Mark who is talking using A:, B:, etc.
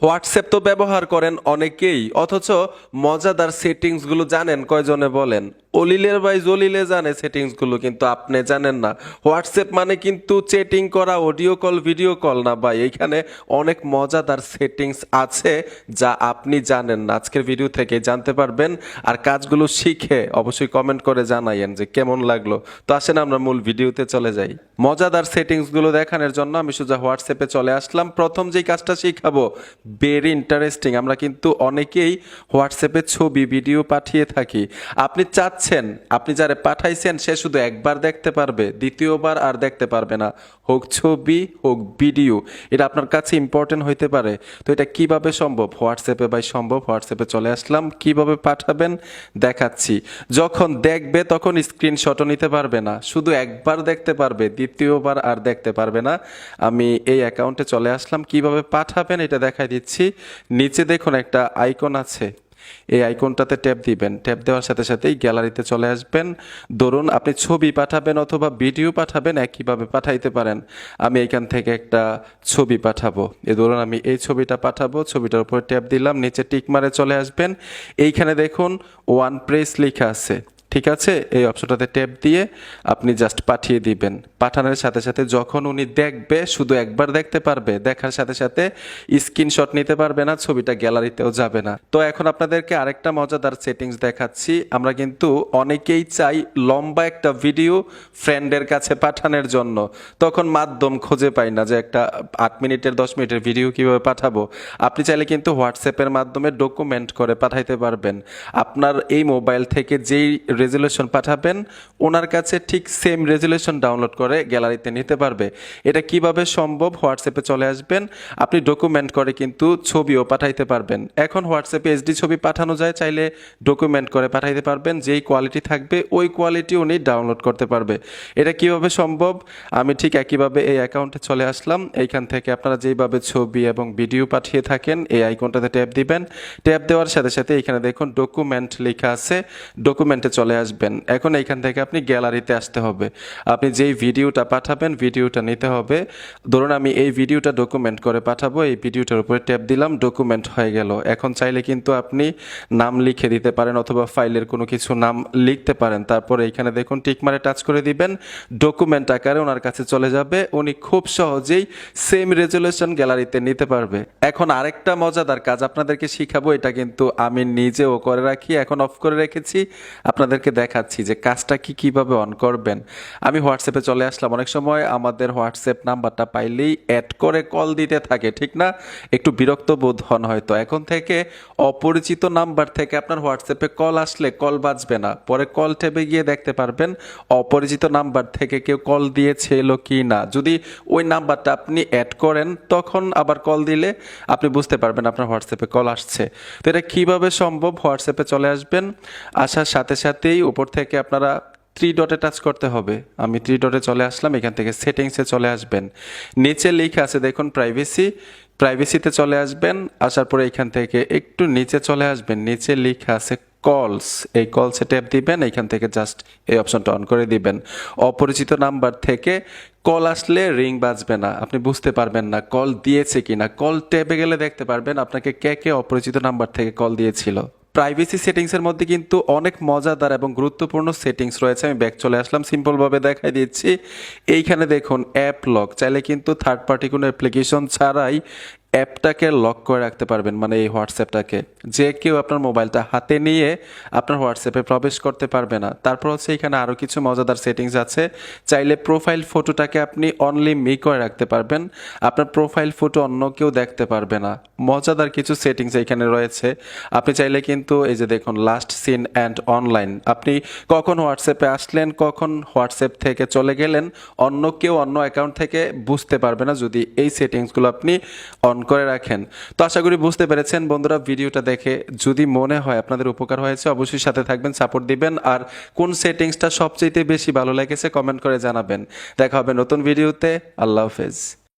A: WhatsApp তো ব্যবহার করেন অনেকেই, অথচ মজাদার সেটিংসগুলো জানেন কয়জনে বলেন? অলিলের ভাই জলিলে জানে সেটিংসগুলো, কিন্তু আপনি জানেন না। হোয়াটসঅ্যাপ মানে কিন্তু চ্যাটিং করা, অডিও কল, ভিডিও কল না ভাই। এইখানে অনেক মজাদার সেটিংস আছে যা আপনি জানেন না। আজকের ভিডিও থেকে জানতে পারবেন। আর কাজগুলো শিখে অবশ্যই কমেন্ট করে জানাইয়েন যে কেমন লাগলো। তো আসেন আমরা মূল ভিডিওতে চলে যাই। মজাদার সেটিংসগুলো দেখানোর জন্য আমি সোজা হোয়াটসঅ্যাপে চলে আসলাম। প্রথম যেই কাজটা শিখাবো ভেরি ইন্টারেস্টিং। আমরা কিন্তু অনেকেই হোয়াটসঅ্যাপে ছবি ভিডিও পাঠিয়ে থাকি। আপনি চাচ্ছেন আপনি যারে পাঠাইছেন সে শুধু একবার দেখতে পারবে, দ্বিতীয়বার আর দেখতে পারবে না। হোক ছবি হোক ভিডিও, এটা আপনার কাছে ইম্পর্টেন্ট হইতে পারে। তো এটা কিভাবে সম্ভব? হোয়াটসঅ্যাপে ভাই সম্ভব। হোয়াটসঅ্যাপে চলে আসলাম। কিভাবে পাঠাবেন দেখাচ্ছি। যখন দেখবে তখন স্ক্রিনশটও নিতে পারবে না, শুধু একবার দেখতে পারবে, দ্বিতীয়বার আর দেখতে পারবে না। আমি এই অ্যাকাউন্টে চলে আসলাম। কিভাবে পাঠাবেন এটা দেখাই দিচ্ছি। নিচে দেখুন একটা আইকন আছে, এই আইকনটাতে ট্যাপ দিবেন। ট্যাপ দেওয়ার সাথে সাথেই গ্যালারিতে চলে আসবেন। ধরুন আপনি ছবি পাঠাবেন অথবা ভিডিও পাঠাবেন, একইভাবে পাঠাইতে পারেন। আমি এখান থেকে একটা ছবি পাঠাবো। ধরুন আমি এই ছবিটা পাঠাবো, ছবিটার উপরে ট্যাপ দিলাম, নিচে টিক মারে চলে আসবেন। এইখানে দেখুন ওয়ান প্রেস লেখা আছে, ঠিক আছে? এই অপশনটাতে ট্যাপ দিয়ে আপনি জাস্ট পাঠিয়ে দিবেন। পাঠানোর সাথে সাথে যখন উনি দেখবে শুধু একবার দেখতে পারবে, দেখার সাথে সাথে স্ক্রিনশট নিতে পারবে না, ছবিটা গ্যালারিতেও যাবে না। তো এখন আপনাদেরকে আরেকটা মজাদার সেটিংস দেখাচ্ছি। আমরা কিন্তু অনেকেই চাই লম্বা একটা ভিডিও ফ্রেন্ডের কাছে পাঠানোর জন্য, তখন মাধ্যম খুঁজে পাই না যে একটা 8 মিনিটের 10 মিনিটের ভিডিও কিভাবে পাঠাবো। আপনি চাইলে কিন্তু হোয়াটসঅ্যাপের মাধ্যমে ডকুমেন্ট করে পাঠাইতে পারবেন। আপনার এই মোবাইল থেকে যেই রেজুলেশন পাঠাবেন ওনার কাছে ঠিক সেম রেজুলেশন ডাউনলোড করে গ্যালারিতে নিতে পারবে। এটা কিভাবে সম্ভব? হোয়াটসঅ্যাপে চলে আসবেন, আপনি ডকুমেন্ট করে কিন্তু ছবিও পাঠাইতে পারবেন। এখন হোয়াটসঅ্যাপে এইচডি ছবি পাঠানো যায়, চাইলে ডকুমেন্ট করে পাঠাইতে পারবেন। যেই কোয়ালিটি থাকবে ওই কোয়ালিটি উনি ডাউনলোড করতে পারবে। এটা কিভাবে সম্ভব? আমি ঠিক একইভাবে এই অ্যাকাউন্টে চলে আসলাম। এইখান থেকে আপনারা যেইভাবে ছবি এবং ভিডিও পাঠিয়ে থাকেন এই আইকনটাতে ট্যাপ দিবেন। ট্যাপ দেওয়ার সাথে সাথে এখানে দেখুন ডকুমেন্ট লেখা আছে, ডকুমেন্টে চলে আসবেন। এখন এইখান থেকে আপনি গ্যালারিতে আসতে হবে। আপনি যেই ভিডিওটা পাঠাবেন ভিডিওটা নিতে হবে। ধরুন আমি এই ভিডিওটা ডকুমেন্ট করে পাঠাবো, এই ভিডিওটার উপরে ট্যাপ দিলাম, ডকুমেন্ট হয়ে গেল। এখন চাইলে কিন্তু আপনি নাম লিখে দিতে পারেন অথবা ফাইলের কোনো কিছু নাম লিখতে পারেন। তারপরে এইখানে দেখুন টিকমারে টাচ করে দিবেন, ডকুমেন্ট আকারে ওনার কাছে চলে যাবে। উনি খুব সহজেই সেম রেজুলেশন গ্যালারিতে নিতে পারবে। এখন আরেকটা মজাদার কাজ আপনাদেরকে শিখাবো, এটা কিন্তু আমি নিজেও করে রাখি, এখন অফ করে রেখেছি। আপনাদেরকে দেখাচ্ছি যে কাজটা কিভাবে অন করবেন। আমি হোয়াটসঅ্যাপে চলে আসলাম। অনেক সময় আমাদের হোয়াটসঅ্যাপ নাম্বারটা পাইলেই অ্যাড করে কল দিতে থাকে, ঠিক না? একটু বিরক্ত বোধ হন হয়তো। এখন থেকে অপরিচিত নাম্বার থেকে আপনার হোয়াটসঅ্যাপে কল আসলে কল বাজবে না, পরে কল ট্যাবে গিয়ে দেখতে পারবেন অপরিচিত নাম্বার থেকে কেউ কল দিয়েছিল কি না। যদি ওই নাম্বারটা আপনি অ্যাড করেন তখন আবার কল দিলে আপনি বুঝতে পারবেন আপনার হোয়াটসঅ্যাপে কল আসছে। তো এটা কিভাবে সম্ভব? হোয়াটসঅ্যাপে চলে আসবেন, আসার সাথে সাথেই উপর থেকে আপনারা 3 ডটে টাচ করতে হবে। আমি 3 ডটে চলে আসলাম, এখান থেকে সেটিংসে চলে আসবেন। নিচে লেখা আছে দেখুন প্রাইভেসি, প্রাইভেসিতে চলে আসবেন। আসার পরে এখান থেকে একটু নিচে চলে আসবেন, নিচে লেখা আছে কলস, এই কলসে ট্যাপ দিবেন। এখান থেকে জাস্ট এই অপশনটা অন করে দিবেন। অপরিচিত নাম্বার থেকে কল আসলে রিং বাজবে না, আপনি বুঝতে পারবেন না কল দিয়েছে কিনা। কল ট্যাবে গেলে দেখতে পারবেন আপনাকে কে অপরিচিত নাম্বার থেকে কল দিয়েছিল। প্রাইভেসি সেটিংসের মধ্যে কিন্তু অনেক মজাদার এবং গুরুত্বপূর্ণ সেটিংস রয়েছে। আমি ব্যাক চলে আসলাম, সিম্পলভাবে দেখাই দিচ্ছি। এইখানে দেখুন অ্যাপ লক, চাইলে কিন্তু থার্ড পার্টি কোনো অ্যাপ্লিকেশন ছাড়াই অ্যাপটাকে লক করে রাখতে পারবেন, মানে এই হোয়াটসঅ্যাপটাকে যে কেউ আপনার মোবাইলটা হাতে নিয়ে আপনার হোয়াটসঅ্যাপে প্রবেশ করতে পারবে না। তারপর হচ্ছে এখানে আরও কিছু মজাদার সেটিংস আছে। চাইলে প্রোফাইল ফটোটাকে আপনি অনলি মি করে রাখতে পারবেন, আপনার প্রোফাইল ফটো অন্য কেউ দেখতে পারবে না। মজাদার কিছু সেটিংস এখানে রয়েছে। আপনি চাইলে কিন্তু এই যে দেখুন লাস্ট সিন অ্যান্ড অনলাইন, আপনি কখন হোয়াটসঅ্যাপে আসলেন, কখন হোয়াটসঅ্যাপ থেকে চলে গেলেন, অন্য কেউ অন্য অ্যাকাউন্ট থেকে বুঝতে পারবে না যদি এই সেটিংসগুলো আপনি অন করে রাখেন। তো আশা করি বুঝতে পেরেছেন বন্ধুরা। ভিডিওটা দেখে যদি মনে হয় আপনাদের উপকার হয়েছে অবশ্যই সাথে থাকবেন, সাপোর্ট দিবেন। আর কোন সেটিংসটা সবচেয়ে বেশি ভালো লেগেছে কমেন্ট করে জানাবেন। দেখা হবে নতুন ভিডিওতে। আল্লাহ হাফেজ।